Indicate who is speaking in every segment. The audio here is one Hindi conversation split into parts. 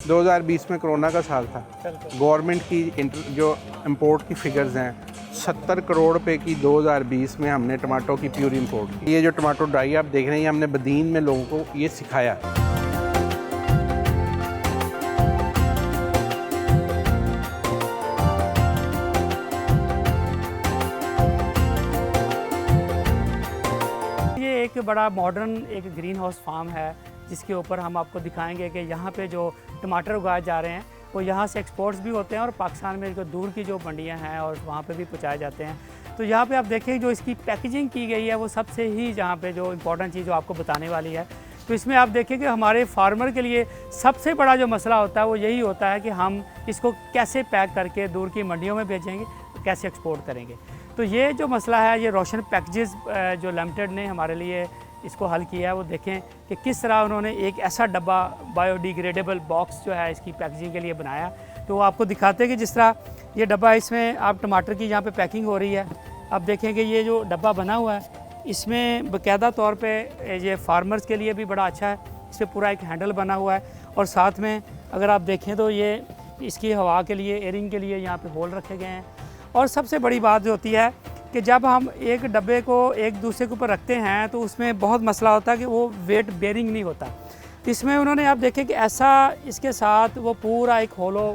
Speaker 1: 2020 में कोरोना का साल था। गवर्नमेंट की जो इंपोर्ट की फिगर्स हैं 70 करोड़ रुपए की 2020 में हमने टमाटो की प्यूरी इंपोर्ट की। ये जो टमाटो ड्राई आप देख रहे हैं, हमने बदीन में लोगों को ये सिखाया है।
Speaker 2: ये एक बड़ा मॉडर्न एक ग्रीन हाउस फार्म है जिसके ऊपर हम आपको दिखाएंगे कि यहाँ पे जो टमाटर उगाए जा रहे हैं वो यहाँ से एक्सपोर्ट्स भी होते हैं और पाकिस्तान में जो दूर की जो मंडियाँ हैं और वहाँ पे भी पहुँचाए जाते हैं। तो यहाँ पे आप देखें जो इसकी पैकेजिंग की गई है वो सबसे ही जहाँ पे जो इम्पोर्टेंट चीज़ जो आपको बताने वाली है। तो इसमें आप देखें कि हमारे फार्मर के लिए सबसे बड़ा जो मसला होता है वो यही होता है कि हम इसको कैसे पैक करके दूर की मंडियों में भेजेंगे, कैसे एक्सपोर्ट करेंगे। तो ये जो मसला है ये रोशन पैकेजेस जो लिमिटेड ने हमारे लिए इसको हल किया है। वो देखें कि किस तरह उन्होंने एक ऐसा डब्बा बायोडिग्रेडेबल बॉक्स जो है इसकी पैकेजिंग के लिए बनाया। तो वो आपको दिखाते हैं कि जिस तरह ये डब्बा, इसमें आप टमाटर की यहाँ पे पैकिंग हो रही है। अब देखें कि ये जो डब्बा बना हुआ है इसमें बाकायदा तौर पे ये फार्मर्स के लिए भी बड़ा अच्छा है। इस पर पूरा एक हैंडल बना हुआ है और साथ में अगर आप देखें तो ये इसकी हवा के लिए, एयरिंग के लिए यहाँ पे होल रखे गए हैं। और सबसे बड़ी बात जो होती है कि जब हम एक डब्बे को एक दूसरे के ऊपर रखते हैं तो उसमें बहुत मसला होता है कि वो वेट बेयरिंग नहीं होता। तो इसमें उन्होंने आप देखें कि ऐसा इसके साथ वो पूरा एक होलो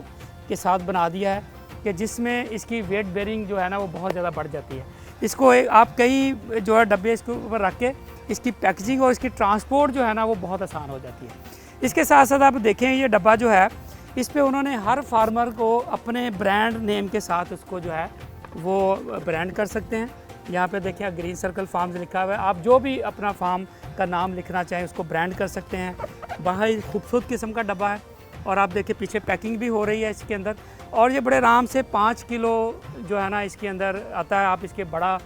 Speaker 2: के साथ बना दिया है कि जिसमें इसकी वेट बेयरिंग जो है ना वो बहुत ज़्यादा बढ़ जाती है। इसको आप कई जो है डब्बे इसके ऊपर रख के इसकी पैकेजिंग और इसकी ट्रांसपोर्ट जो है ना वो बहुत आसान हो जाती है। इसके साथ साथ आप देखें ये डब्बा जो है इस पर उन्होंने हर फार्मर को अपने ब्रांड नेम के साथ उसको जो है वो ब्रांड कर सकते हैं। यहाँ पे देखिए ग्रीन सर्कल फार्म्स लिखा हुआ है। आप जो भी अपना फार्म का नाम लिखना चाहें उसको ब्रांड कर सकते हैं। बाहर खूबसूरत किस्म का डब्बा है और आप देखिए पीछे पैकिंग भी हो रही है इसके अंदर। और ये बड़े आराम से 5 किलो जो है ना इसके अंदर आता है। आप इसके बड़ा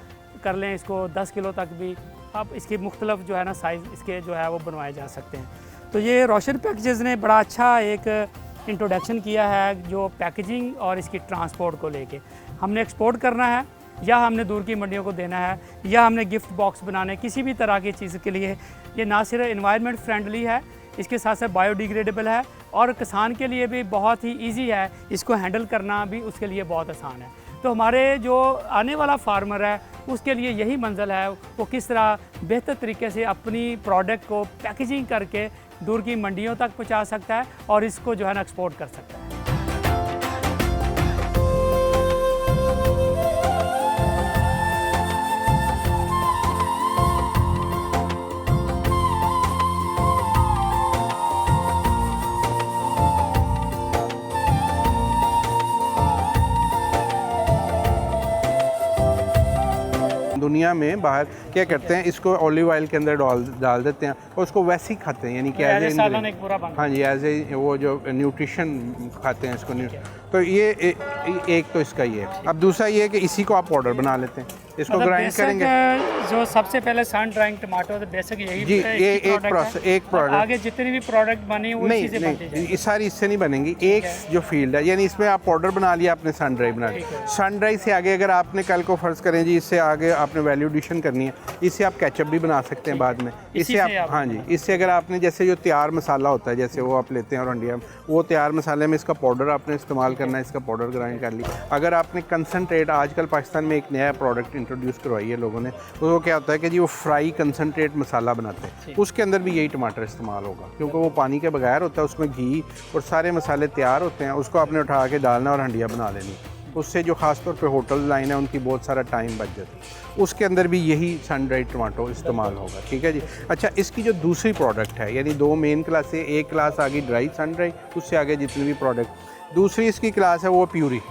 Speaker 2: कर लें, इसको 10 किलो तक भी आप इसकी मुख्तलिफ जो है ना साइज़ इसके जो है वो बनवाए जा सकते हैं। तो ये रोशन पैकेजेस ने बड़ा अच्छा एक इंट्रोडक्शन किया है जो पैकेजिंग और इसकी ट्रांसपोर्ट को लेके। हमने एक्सपोर्ट करना है या हमने दूर की मंडियों को देना है या हमने गिफ्ट बॉक्स बनाने, किसी भी तरह की चीज़ के लिए ये ना सिर्फ एनवायरनमेंट फ्रेंडली है, इसके साथ साथ बायोडिग्रेडेबल है और किसान के लिए भी बहुत ही इजी है। इसको हैंडल करना भी उसके लिए बहुत आसान है। तो हमारे जो आने वाला फार्मर है उसके लिए यही मंजिल है, वो किस तरह बेहतर तरीके से अपनी प्रोडक्ट को पैकेजिंग करके दूर की मंडियों तक पहुंचा सकता है और इसको जो है ना एक्सपोर्ट कर सकता है।
Speaker 1: दुनिया में बाहर क्या करते हैं, इसको ऑलिव ऑयल के अंदर डाल देते हैं और उसको वैसे ही खाते हैं, यानी कि हाँ जी एज ए वो जो न्यूट्रिशन खाते हैं इसको। तो ये एक तो इसका ये है। अब दूसरा ये है कि इसी को आप पाउडर बना लेते हैं, इसको ग्राइंड करेंगे।
Speaker 2: जो सबसे पहले सन ड्राइंग टमाटो तो बेसिक यही
Speaker 1: जी, ये एक प्रोडक्ट।
Speaker 2: आगे जितनी भी प्रोडक्ट बनी वो इसी से बनती है।
Speaker 1: ये सारी इससे नहीं बनेंगी। एक जो फील्ड है, यानी इसमें आप पाउडर बना लिया, आपने सन ड्राई बना लिया। सन ड्राई से आगे अगर आपने कल को फर्ज करें जी, इससे आगे आपने वैल्यू एडिशन करनी है, इससे आप केचप भी बना सकते हैं बाद में। इससे आप हाँ जी, इससे अगर आपने जैसे जो तैयार मसाला होता है जैसे वो आप लेते हैं और इंडिया में, वो तैयार मसाले में इसका पाउडर आपने इस्तेमाल करना है, इसका पाउडर ग्राइंड कर लिया। अगर आपने कंसनट्रेट, आजकल पाकिस्तान में एक नया प्रोडक्ट इंट्रोड्यूस करवाई है लोगों ने, तो वो क्या होता है कि जी वो फ्राई कंसनट्रेट मसाला बनाते हैं, उसके अंदर भी यही टमाटर इस्तेमाल होगा क्योंकि वो पानी के बगैर होता है, उसमें घी और सारे मसाले तैयार होते हैं। उसको आपने उठा के डालना और हंडिया बना लेनी। उससे जो ख़ासतौर पे होटल लाइन है उनकी बहुत सारा टाइम बच जाता है। उसके अंदर भी यही सन ड्राइड टमाटो इस्तेमाल होगा। ठीक है जी। अच्छा, इसकी जो दूसरी प्रोडक्ट है, यानी 2 मेन क्लास है। एक क्लास आ गई ड्राई सन ड्राई, उससे आगे जितनी भी प्रोडक्ट। दूसरी इसकी क्लास है वो प्यूरी।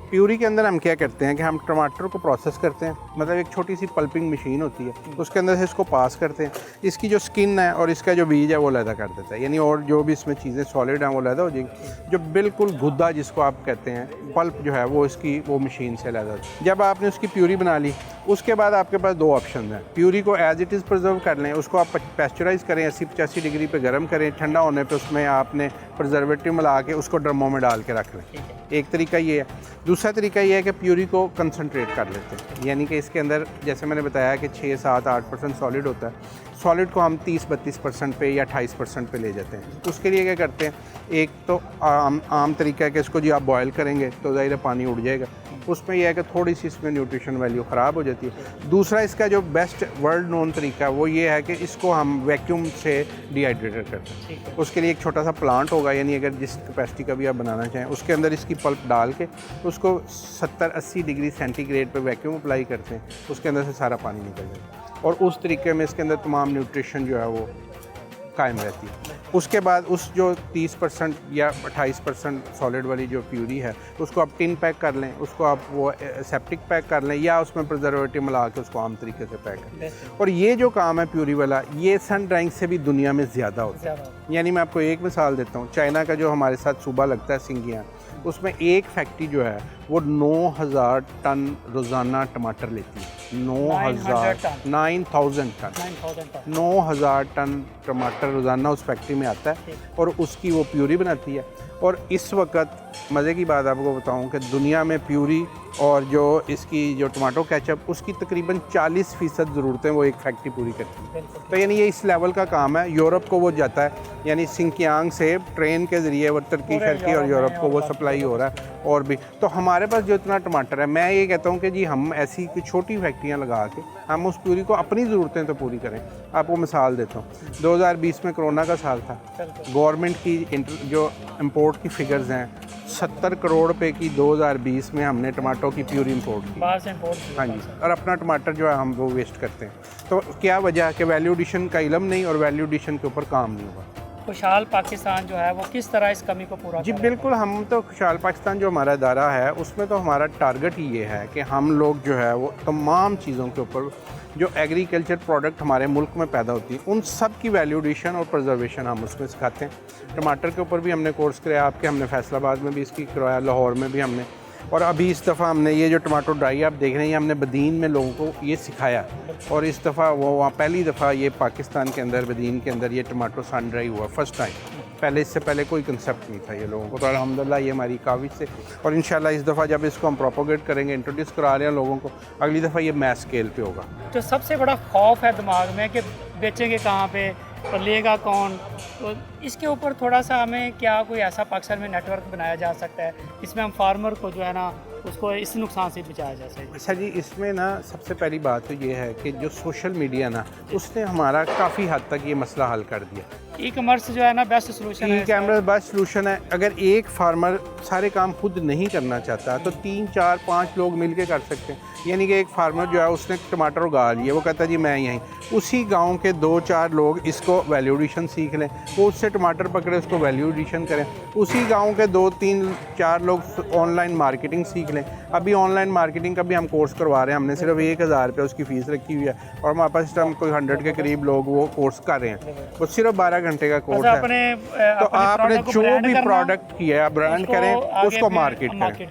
Speaker 1: प्यूरी के अंदर हम क्या करते हैं कि हम टमाटर को प्रोसेस करते हैं, मतलब एक छोटी सी पल्पिंग मशीन होती है, उसके अंदर से इसको पास करते हैं। इसकी जो स्किन है और इसका जो बीज है वो अलहदा कर देता है, यानी और जो भी इसमें चीज़ें सॉलिड हैं वो अलहदा हो जाएगी। जो बिल्कुल गुद्दा जिसको आप कहते हैं, पल्प जो है वो इसकी वो मशीन से अलहदा होती है। जब आपने उसकी प्यूरी बना ली, उसके बाद आपके पास 2 ऑप्शन हैं। प्यूरी को एज इट इज़ प्रिजर्व कर लें, उसको आप पैस्चराइज़ करें, 80-85 डिग्री पे गर्म करें, ठंडा होने पे उसमें आपने प्रिजर्वेटिव मिला के उसको ड्रमों में डाल के रख लें। एक तरीका ये है। दूसरा तरीका ये है कि प्यूरी को कंसनट्रेट कर लेते हैं, यानी कि इसके अंदर जैसे मैंने बताया कि 6, 7, 8% सॉलिड होता है, सॉलिड को हम 30-32% पे या 28% पे ले जाते हैं। तो उसके लिए क्या करते हैं, एक तो आम तरीका है कि इसको जी आप बॉयल करेंगे तो ज़ाहिर है पानी उड़ जाएगा, उसमें यह है कि थोड़ी सी इसमें न्यूट्रिशन वैल्यू ख़राब हो जाती है। दूसरा इसका जो बेस्ट वर्ल्ड नोन तरीका है वो ये है कि इसको हम वैक्यूम से डिहाइड्रेटेड करते हैं। उसके लिए एक छोटा सा प्लांट होगा, यानी अगर जिस कैपेसिटी का भी आप बनाना चाहें उसके अंदर इसकी पल्प डाल के उसको 70-80 डिग्री सेंटीग्रेड पे वैक्यूम अप्लाई करते हैं, उसके अंदर से सारा पानी निकल जाता है और उस तरीके में इसके अंदर तमाम न्यूट्रिशन जो है वो कायम रहती है। उसके बाद उस जो 30% या 28% सॉलिड वाली जो प्यूरी है उसको आप टिन पैक कर लें, उसको आप वो सेप्टिक पैक कर लें या उसमें प्रिजर्वेटिव मिला के उसको आम तरीके से पैक करें। और ये जो काम है प्यूरी वाला, ये सन ड्राइंग से भी दुनिया में ज़्यादा होता है। यानी मैं आपको एक मिसाल देता हूँ, चाइना का जो हमारे साथ सूबा लगता है सिंगियाँ, उसमें एक फैक्ट्री जो है वो 9000 टन रोज़ाना टमाटर लेती है। 9000 टन टमाटर रोज़ाना उस फैक्ट्री में आता है और उसकी वो प्यूरी बनाती है। और इस वक्त मज़े की बात आपको बताऊं कि दुनिया में प्यूरी और जो इसकी जो टमाटो केचप, उसकी तकरीबन 40% ज़रूरतें वो एक फैक्ट्री पूरी करती है। तो यानी ये इस लेवल का काम है। यूरोप को वो जाता है, यानी सिंकियांग से ट्रेन के ज़रिए वो तुर्की शर्की और यूरोप को वो सप्लाई हो रहा है। और भी तो हमारे पास जो इतना टमाटर है, मैं ये कहता हूँ कि जी हम ऐसी कुछ छोटी फैक्ट्रियाँ लगा के हम उस प्यूरी को अपनी ज़रूरतें तो पूरी करें। आपको मिसाल देता हूँ, 2020 में कोरोना का साल था, गवर्नमेंट की जो इम्पोर्ट की फ़िगर्स हैं 70 करोड़ रुपए की 2020 में हमने टमाटो की प्यूरी इम्पोर्ट की,
Speaker 2: बाहर से इम्पोर्ट की।
Speaker 1: हाँ जी, और अपना टमाटर जो है हम वो वेस्ट करते हैं। तो क्या वजह है कि वैल्यू एडिशन का इल्म नहीं और वैल्यू एडिशन के ऊपर काम नहीं हुआ।
Speaker 2: खुशहाल पाकिस्तान जो है वो किस तरह इस कमी को पूरा
Speaker 1: जी
Speaker 2: कर
Speaker 1: बिल्कुल, हम तो खुशहाल पाकिस्तान जो हमारा इदारा है उसमें तो हमारा टारगेट ही ये है कि हम लोग जो है वो तमाम चीज़ों के ऊपर जो एग्रीकल्चर प्रोडक्ट हमारे मुल्क में पैदा होती है उन सब की वैल्यू एडिशन और प्रिजर्वेशन हम उसमें सिखाते हैं। टमाटर के ऊपर भी हमने कोर्स कराया, आपके हमने फैसलाबाद में भी इसकी करवाया, लाहौर में भी हमने, और अभी इस दफ़ा हमने ये जो टमाटो ड्राई आप देख रहे हैं हमने बदीन में लोगों को ये सिखाया। और इस दफ़ा वो वहाँ पहली दफ़ा ये पाकिस्तान के अंदर बदीन के अंदर ये टमाटो सन ड्राई हुआ फर्स्ट टाइम। पहले इससे पहले कोई कंसेप्ट नहीं था ये लोगों को, तो अल्हम्दुलिल्लाह ये हमारी काविश से, और इंशाल्लाह इस दफ़ा जब इसको हम प्रोपोगेट करेंगे, इंट्रोड्यूस करा रहे हैं लोगों को, अगली दफ़ा ये मैस स्केल पे होगा।
Speaker 2: जो सबसे बड़ा खौफ है दिमाग में कि बेचेंगे कहाँ पे और लेगा कौन, तो इसके ऊपर थोड़ा सा हमें क्या कोई ऐसा पाकिस्तान में नेटवर्क बनाया जा सकता है इसमें हम फार्मर को जो है ना उसको इस नुकसान से बचाया जा सके।
Speaker 1: अच्छा जी, इसमें ना सबसे पहली बात तो ये है कि जो सोशल मीडिया ना उसने हमारा काफ़ी हद तक ये मसला हल कर दिया।
Speaker 2: ई कमर्स जो है ना बेस्ट सोल्यूशन है।
Speaker 1: ई कैमरा बेस्ट सोल्यूशन है। अगर एक फार्मर सारे काम खुद नहीं करना चाहता तो 3, 4, 5 लोग मिलके कर सकते हैं। यानी कि एक फार्मर जो है उसने टमाटर उगा लिए, वो कहता है जी मैं यहीं, उसी गांव के 2-4 लोग इसको वैल्यू एडिशन सीख लें, वो उससे टमाटर पकड़े उसको वैल्यू एडिशन करें। उसी गांव के 2-3-4 लोग ऑनलाइन मार्केटिंग सीख लें। अभी ऑनलाइन मार्केटिंग का भी हम कोर्स करवा रहे हैं, हमने सिर्फ 1000 रुपये उसकी फ़ीस रखी हुई है और हमारे पास इस टाइम कोई 100 के करीब लोग वो कोर्स कर रहे हैं। वो सिर्फ 12 घंटे का कोर्स है। तो आपने जो भी प्रोडक्ट किया है ब्रांड करें, उसको मार्केट करें।